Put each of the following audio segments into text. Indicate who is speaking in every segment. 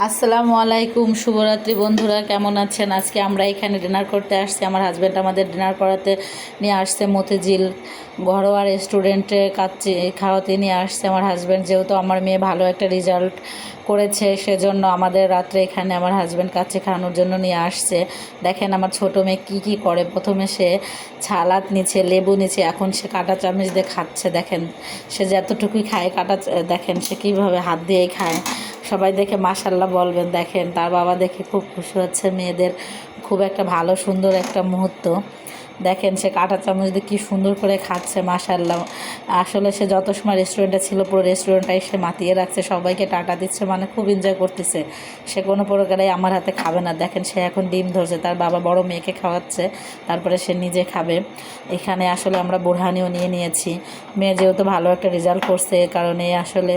Speaker 1: আসসালামু আলাইকুম, শুভরাত্রি বন্ধুরা, কেমন আছেন? আজকে আমরা এখানে ডিনার করতে আসছি। আমার হাজব্যান্ড আমাদের ডিনার করাতে নিয়ে আসছে মতিঝিল ঘরোয়া রেস্টুরেন্টে কাছে খাওয়াতে নিয়ে আসছে আমার হাজব্যান্ড। যেহেতু আমার মেয়ে ভালো একটা রেজাল্ট করেছে, সেজন্য আমাদের রাত্রে এখানে আমার হাজব্যান্ড কাছে খাওয়ানোর জন্য নিয়ে আসছে। দেখেন আমার ছোটো মেয়ে কী করে। প্রথমে সে ছালাদ নিচ্ছে, লেবু নিচ্ছে, এখন সে কাঁটা চামচ দিয়ে খাচ্ছে। দেখেন সে যতটুকুই খায় দেখেন সে কীভাবে হাত দিয়েই খায়। সবাই দেখে মাশাল্লাহ বলবেন। দেখেন তার বাবা দেখে খুব খুশি হচ্ছে। মেয়েদের খুব একটা ভালো সুন্দর একটা মুহূর্ত। দেখেন সে কাঁটা চামচ দিয়ে কী সুন্দর করে খাচ্ছে, মাশাল্লাহ। আসলে সে যত সময় রেস্টুরেন্টে ছিল পুরো রেস্টুরেন্টটাই সে মাতিয়ে রাখছে, সবাইকে টাটা দিচ্ছে, মানে খুব এনজয় করতেছে। সে কোনো প্রকারেই আমার হাতে খাবে না। দেখেন সে এখন ডিম ধরছে, তার বাবা বড় মেয়েকে খাওয়াচ্ছে, তারপরে সে নিজে খাবে। এখানে আসলে আমরা বোরহানিও নিয়ে নিয়েছি। মেয়ে যেহেতু ভালো একটা রেজাল্ট করছে, এ কারণে আসলে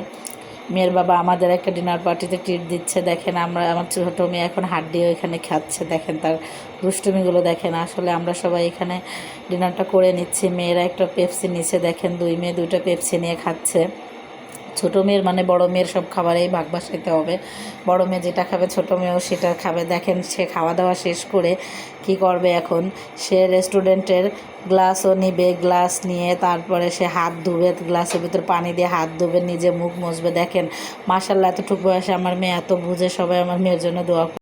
Speaker 1: মেয়ের বাবা আমাদের একটা ডিনার পার্টিতে ট্রিট দিচ্ছে। দেখেন আমার ছোটো মেয়ে এখন হাড্ডিও এখানে খাচ্ছে। দেখেন তার দুষ্টুমিগুলো দেখেন। আসলে আমরা সবাই এখানে ডিনারটা করে নিচ্ছি। মেয়েরা একটা পেপসি নিচ্ছে। দেখেন দুই মেয়ে দুইটা পেপসি নিয়ে খাচ্ছে। ছোটো মেয়ের মানে বড় মেয়ের সব খাবারেই ভাগ বাসাইতে হবে। বড় মেয়ে যেটা খাবে ছোটো মেয়েও সেটা খাবে। দেখেন সে খাওয়া দাওয়া শেষ করে কি করবে, এখন সে রেস্টুরেন্টের গ্লাসও নিবে। গ্লাস নিয়ে তারপরে সে হাত ধুবে, গ্লাসের ভিতর পানি দিয়ে হাত ধুবে, নিজে মুখ মুছবে। দেখেন মাশাল্লাহ, এতটুকু বয়সে আমার মেয়ে এত বুঝে। সবাই আমার মেয়ের জন্য দোয়া